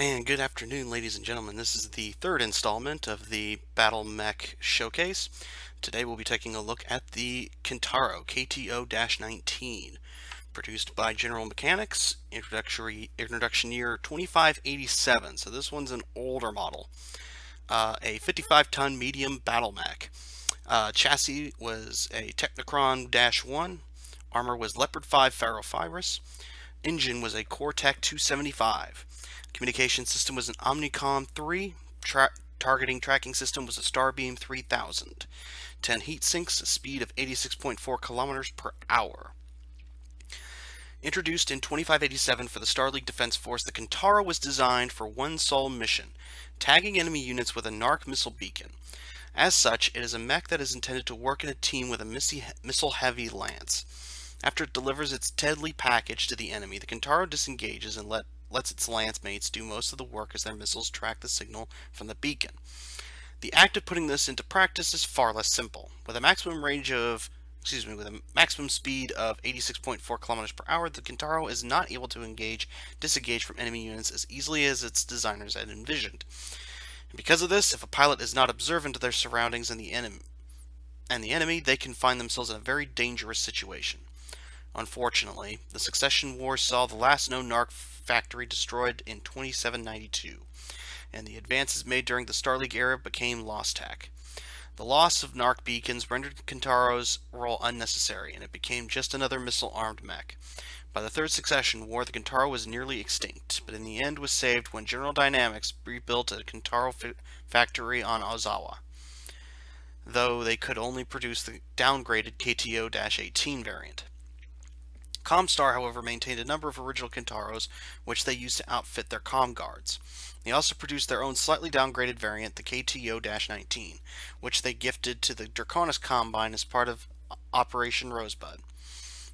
And good afternoon, ladies and gentlemen. This is the third installment of the BattleMech showcase. Today we'll be taking a look at the Kintaro KTO-19, produced by General Mechanics, introduction year 2587. So this one's an older model, a 55-ton medium BattleMech. Chassis was a Technocron-1, armor was Leopard 5 Ferrofibrous, engine was a Cortec 275. Communication system was an Omnicom 3. Targeting tracking system was a Starbeam 3000. 10 heat sinks, a speed of 86.4 kilometers per hour. Introduced in 2587 for the Star League Defense Force, the Kintaro was designed for one sole mission: tagging enemy units with a NARC missile beacon. As such, it is a mech that is intended to work in a team with a missile-heavy lance. After it delivers its deadly package to the enemy, the Kintaro disengages and lets its lance mates do most of the work as their missiles track the signal from the beacon. The act of putting this into practice is far less simple. With a maximum speed of 86.4 kilometers per hour, the Kintaro is not able to disengage from enemy units as easily as its designers had envisioned. And because of this, if a pilot is not observant of their surroundings and the enemy, they can find themselves in a very dangerous situation. Unfortunately, the Succession Wars saw the last known NARC factory destroyed in 2792, and the advances made during the Star League era became lost tech. The loss of NARC beacons rendered Kintaro's role unnecessary, and it became just another missile-armed mech. By the Third Succession War, the Kintaro was nearly extinct, but in the end was saved when General Dynamics rebuilt a Kintaro factory on Ozawa, though they could only produce the downgraded KTO-18 variant. Comstar, however, maintained a number of original Kintaros, which they used to outfit their comm guards. They also produced their own slightly downgraded variant, the KTO-19, which they gifted to the Draconis Combine as part of Operation Rosebud.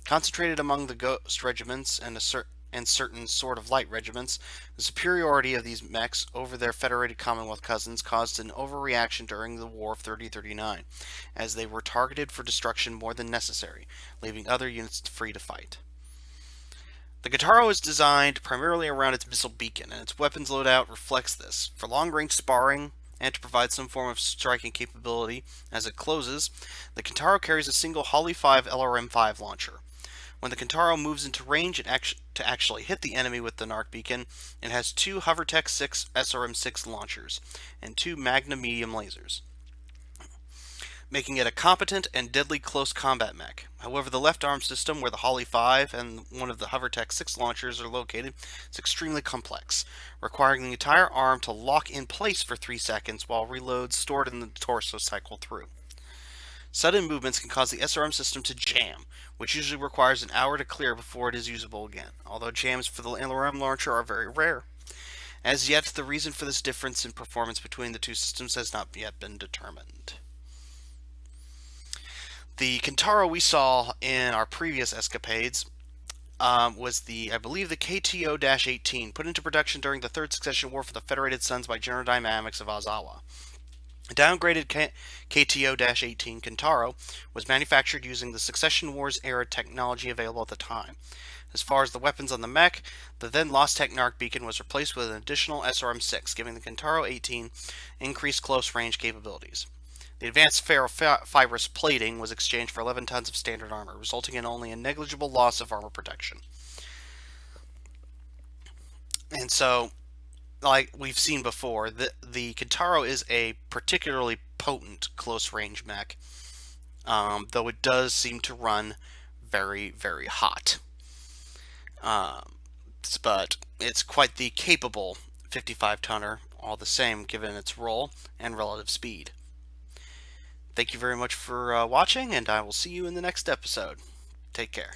Concentrated among the Ghost regiments and certain Sword of Light regiments, the superiority of these mechs over their Federated Commonwealth cousins caused an overreaction during the War of 3039, as they were targeted for destruction more than necessary, leaving other units free to fight. The Kintaro is designed primarily around its missile beacon, and its weapons loadout reflects this. For long-range sparring, and to provide some form of striking capability as it closes, the Kintaro carries a single Holly 5 LRM-5 launcher. When the Kintaro moves into range to actually hit the enemy with the NARC beacon, it has two HoverTech 6 SRM-6 launchers and two Magna medium lasers, making it a competent and deadly close combat mech. However, the left arm system, where the Holly 5 and one of the HoverTech 6 launchers are located, is extremely complex, requiring the entire arm to lock in place for 3 seconds while reloads stored in the torso cycle through. Sudden movements can cause the SRM system to jam, which usually requires an hour to clear before it is usable again, although jams for the LRM launcher are very rare. As yet, the reason for this difference in performance between the two systems has not yet been determined. The Kintaro we saw in our previous escapades was I believe the KTO-18, put into production during the Third Succession War for the Federated Sons by General Dynamics of Ozawa. A downgraded KTO-18 Kintaro was manufactured using the Succession Wars era technology available at the time. As far as the weapons on the mech, the then lost tech NARC beacon was replaced with an additional SRM-6, giving the Kintaro 18 increased close range capabilities. The advanced ferrofibrous plating was exchanged for 11 tons of standard armor, resulting in only a negligible loss of armor protection. And so, like we've seen before, the Kintaro is a particularly potent close-range mech, though it does seem to run very, very hot. But it's quite the capable 55-tonner, all the same, given its role and relative speed. Thank you very much for watching, and I will see you in the next episode. Take care.